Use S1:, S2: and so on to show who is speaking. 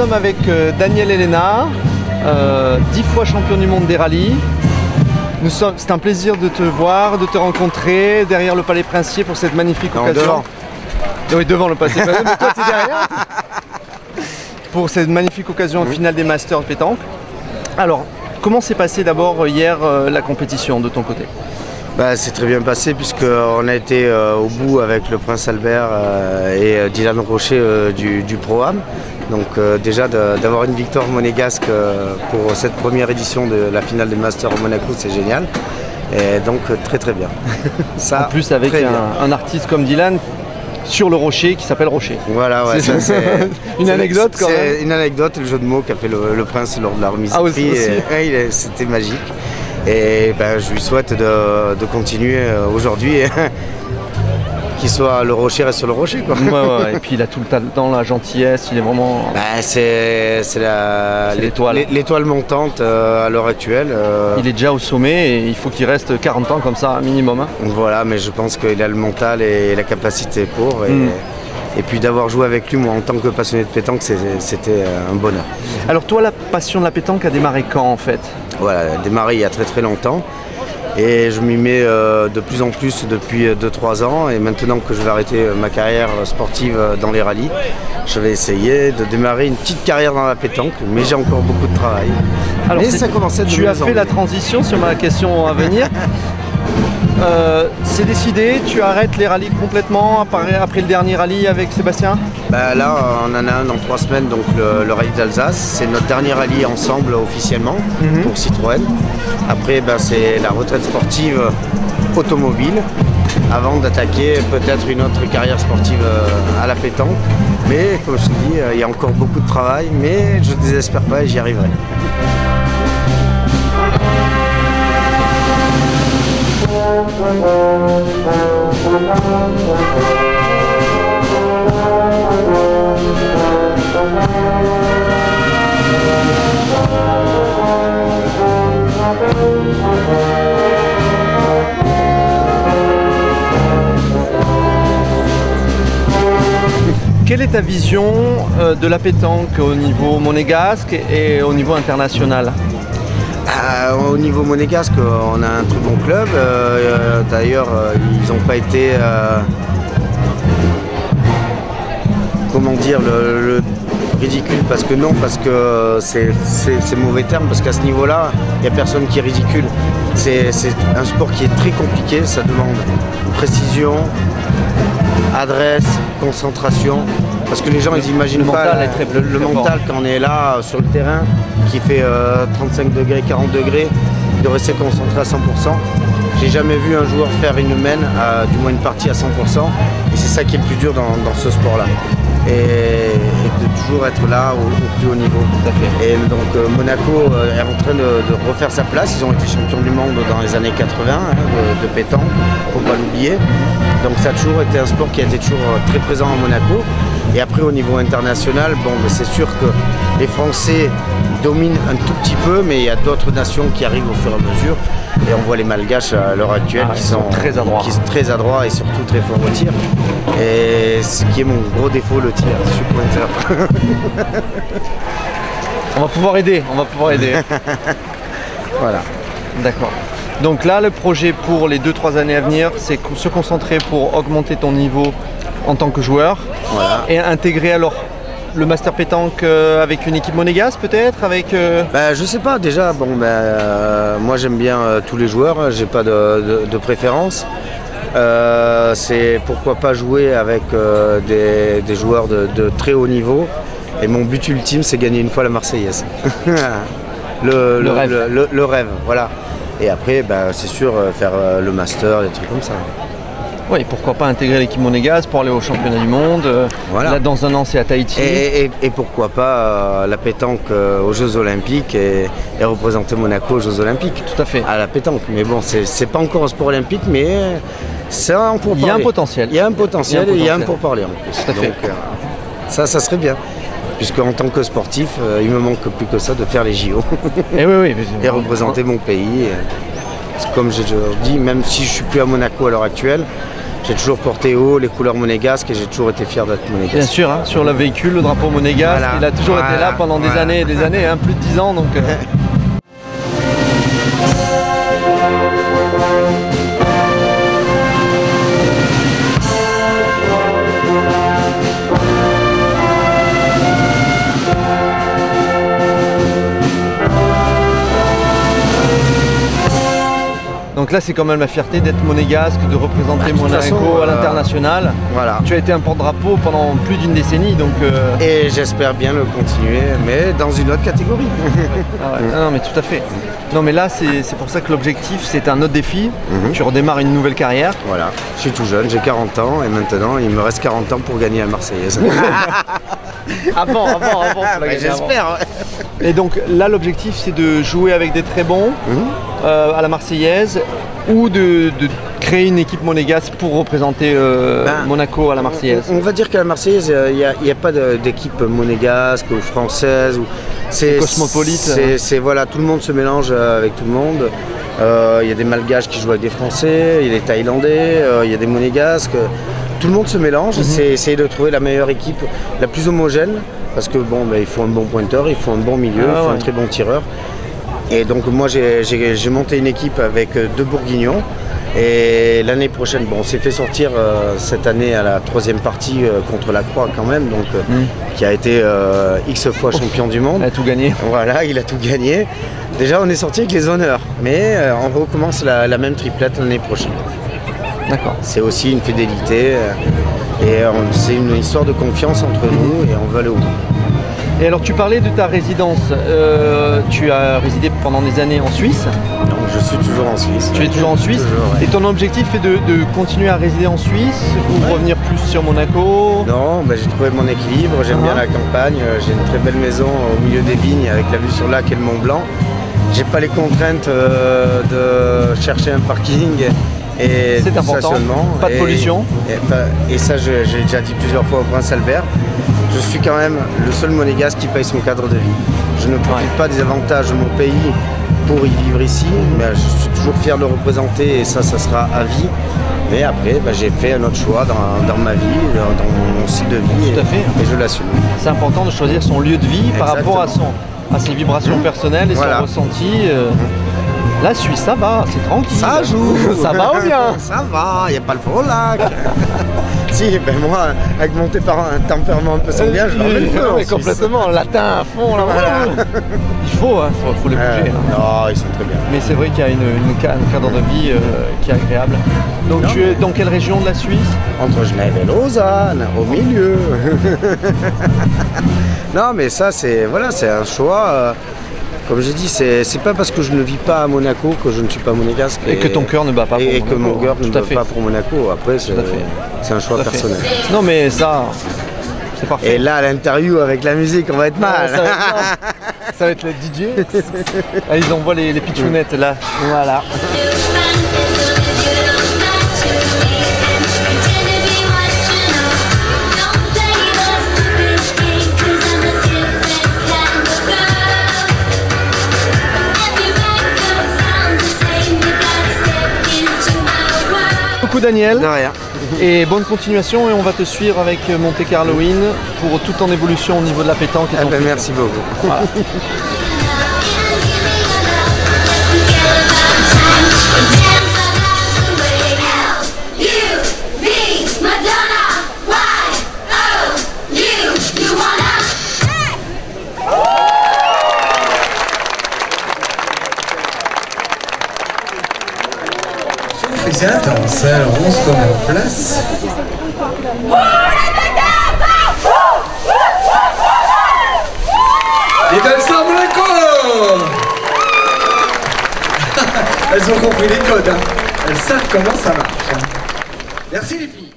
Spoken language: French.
S1: sommes avec Daniel Elena, 10 fois champion du monde des rallyes. C'est un plaisir de te voir, de te rencontrer derrière le Palais Princier pour cette magnifique occasion.
S2: Devant.
S1: Oui, devant le Palais Princier, mais toi tu es derrière. Pour cette magnifique occasion finale des Masters de pétanque. Alors, comment s'est passé d'abord hier la compétition de ton côté?
S2: C'est très bien passé puisqu'on a été au bout avec le Prince Albert et Dylan Rocher du Pro-Am. Donc déjà d'avoir une victoire monégasque pour cette première édition de la finale des Masters au Monaco, c'est génial. Et donc très très bien.
S1: Ça, en plus avec un artiste comme Dylan sur le rocher qui s'appelle Rocher.
S2: Voilà, ouais, c'est
S1: une anecdote quand même.
S2: C'est une anecdote, le jeu de mots qu'a fait le Prince lors de la remise de prix. C'était magique. Et je lui souhaite de continuer aujourd'hui. Qu'il soit le rocher reste sur le rocher, quoi.
S1: Ouais. Et puis il a tout le talent, la gentillesse, il est vraiment...
S2: c'est l'étoile montante à l'heure actuelle.
S1: Il est déjà au sommet et il faut qu'il reste 40 ans comme ça, minimum. Hein.
S2: Voilà, mais je pense qu'il a le mental et la capacité pour. Et puis d'avoir joué avec lui, moi en tant que passionné de pétanque, c'était un bonheur.
S1: Alors toi, la passion de la pétanque a démarré quand en fait?
S2: Voilà, elle a démarré il y a très très longtemps. Et je m'y mets de plus en plus depuis 2-3 ans. Et maintenant que je vais arrêter ma carrière sportive dans les rallyes, je vais essayer de démarrer une petite carrière dans la pétanque. Mais j'ai encore beaucoup de travail.
S1: Alors, mais ça commençait de mieux en mieux. Tu as fait la transition sur ma question à venir. C'est décidé, tu arrêtes les rallyes complètement après le dernier rallye avec Sébastien?
S2: Là, on en a un dans 3 semaines, donc le rallye d'Alsace. C'est notre dernier rallye ensemble officiellement pour Citroën. Après, c'est la retraite sportive automobile avant d'attaquer peut-être une autre carrière sportive à la pétanque. Mais comme je te dis, il y a encore beaucoup de travail, mais je ne désespère pas et j'y arriverai.
S1: Quelle est ta vision de la pétanque au niveau monégasque et au niveau international?
S2: Au niveau monégasque, on a un très bon club. D'ailleurs, ils n'ont pas été, comment dire, le ridicule, parce que c'est mauvais terme, parce qu'à ce niveau-là, il n'y a personne qui est ridicule. C'est un sport qui est très compliqué, ça demande précision, adresse, concentration, parce que les gens ils imaginent pas le mental quand on est là sur le terrain qui fait 35 degrés, 40 degrés, de rester concentré à 100%. J'ai jamais vu un joueur faire une main, du moins une partie à 100%, et c'est ça qui est le plus dur dans ce sport-là. Et de toujours être là au plus haut niveau.
S1: Tout à fait.
S2: Et donc Monaco est en train de refaire sa place. Ils ont été champions du monde dans les années 80 de pétanque, faut pas l'oublier. Donc ça a toujours été un sport qui a été toujours très présent à Monaco. Et après au niveau international, c'est sûr que les Français dominent un tout petit peu, mais il y a d'autres nations qui arrivent au fur et à mesure. Et on voit les Malgaches à l'heure actuelle qui sont très adroits et surtout très forts au tir. Et ce qui est mon gros défaut, le tir, je suis pointeur.
S1: On va pouvoir aider,
S2: Voilà.
S1: D'accord. Donc là, le projet pour les 2-3 années à venir, c'est se concentrer pour augmenter ton niveau en tant que joueur.
S2: Voilà.
S1: Et intégrer alors le Master Pétanque avec une équipe monégasque peut-être
S2: Je sais pas, déjà, moi j'aime bien tous les joueurs, j'ai pas de préférence. C'est pourquoi pas jouer avec des joueurs de très haut niveau. Et mon but ultime, c'est gagner une fois la Marseillaise. le rêve, voilà. Et après, c'est sûr, faire le master, des trucs comme ça.
S1: Oui, pourquoi pas intégrer l'équipe monégasque pour aller au championnat du monde.
S2: Voilà.
S1: Là, dans un an, c'est à Tahiti.
S2: Et pourquoi pas la pétanque aux Jeux Olympiques et représenter Monaco aux Jeux Olympiques.
S1: Tout à fait.
S2: À la pétanque. Mais bon, c'est pas encore un sport olympique, mais ça, on peut parler.
S1: Il y a un potentiel.
S2: Il y a un potentiel et il y a un pourparler en plus.
S1: Tout à fait.
S2: Donc, ça serait bien. Puisque en tant que sportif, il me manque plus que ça de faire les JO. Et représenter mon pays. Comme je dis, même si je ne suis plus à Monaco à l'heure actuelle, j'ai toujours porté haut les couleurs monégasques et j'ai toujours été fier d'être monégasque.
S1: Bien sûr, hein, sur le véhicule, le drapeau monégasque, voilà. Il a toujours été là pendant des années et des années, hein, plus de 10 ans. Donc, Donc là, c'est quand même la fierté d'être monégasque, de représenter Monaco à l'international.
S2: Voilà.
S1: Tu as été un porte-drapeau pendant plus d'une décennie. Donc,
S2: Et j'espère bien le continuer, mais dans une autre catégorie.
S1: Ah ouais. Non, mais tout à fait. Non, mais là, c'est pour ça que l'objectif, c'est un autre défi. Tu redémarres une nouvelle carrière.
S2: Voilà, je suis tout jeune, j'ai 40 ans et maintenant, il me reste 40 ans pour gagner la Marseillaise.
S1: Avant.
S2: J'espère.
S1: Et donc là, l'objectif, c'est de jouer avec des très bons à la Marseillaise ou de créer une équipe monégasque pour représenter Monaco à la Marseillaise.
S2: On va dire qu'à la Marseillaise, il n'y a pas d'équipe monégasque ou française.
S1: C'est cosmopolite.
S2: Voilà, tout le monde se mélange avec tout le monde. Il y a des Malgaches qui jouent avec des Français, il y a des Thaïlandais, il y a des Monégasques. Tout le monde se mélange, c'est essayer de trouver la meilleure équipe, la plus homogène, parce que bon, il faut un bon pointeur, il faut un bon milieu, il faut un très bon tireur. Et donc moi j'ai monté une équipe avec 2 Bourguignons. Et l'année prochaine, bon, on s'est fait sortir cette année à la 3e partie contre la Croix quand même, donc qui a été X fois champion du monde.
S1: Il a tout gagné.
S2: Voilà, il a tout gagné. Déjà, on est sorti avec les honneurs, mais on recommence la même triplette l'année prochaine.
S1: D'accord.
S2: C'est aussi une fidélité et c'est une histoire de confiance entre nous et on va aller au bout.
S1: Et alors tu parlais de ta résidence, tu as résidé pendant des années en Suisse.
S2: Non, je suis toujours en Suisse.
S1: Tu es toujours en Suisse
S2: toujours,
S1: Et ton objectif est de continuer à résider en Suisse ou revenir plus sur Monaco?
S2: Non, j'ai trouvé mon équilibre, j'aime bien la campagne, j'ai une très belle maison au milieu des vignes avec la vue sur le lac et le Mont Blanc. J'ai pas les contraintes de chercher un parking et
S1: c'est important, pas de pollution.
S2: Et ça, j'ai déjà dit plusieurs fois au Prince Albert, je suis quand même le seul monégasque qui paye son cadre de vie. Je ne profite pas des avantages de mon pays pour y vivre ici, mais je suis toujours fier de le représenter et ça sera à vie. Mais après, j'ai fait un autre choix dans ma vie, dans mon style de vie et je l'assume.
S1: C'est important de choisir son lieu de vie par rapport à ses vibrations personnelles et son ressenti. La Suisse, ça va, c'est tranquille.
S2: Ça joue.
S1: Ça va ou bien?
S2: Ça va, il n'y a pas le faux lac. Si, moi, avec mon tempérament un peu sanguin, je remets le feu.
S1: Mais complètement, latin à fond. Là, il faut les bouger.
S2: Non, ils sont très bien.
S1: Mais c'est vrai qu'il y a un cadre de vie qui est agréable. Donc tu es dans quelle région de la Suisse?
S2: Entre Genève et Lausanne, au milieu. Non, mais ça, c'est un choix. Comme j'ai dit, c'est pas parce que je ne vis pas à Monaco que je ne suis pas monégasque.
S1: Et que ton cœur ne bat pas pour Monaco.
S2: Et que mon cœur ne bat pas pour Monaco. Après, c'est un choix personnel.
S1: Non, mais ça, c'est parfait.
S2: Et là, l'interview avec la musique, on va être mal.
S1: Ça va être le DJ. Ah, ils envoient les pitchounettes là. Voilà. Beaucoup Daniel.
S2: De rien.
S1: Et bonne continuation et on va te suivre avec Monte Carlo Win pour toute ton évolution au niveau de la pétanque. Et
S2: merci beaucoup. Voilà.
S3: C'est intense, alors on se remet en place. Et elles sont Monaco. Elles ont compris les codes, hein. Elles savent comment ça marche. Merci les filles.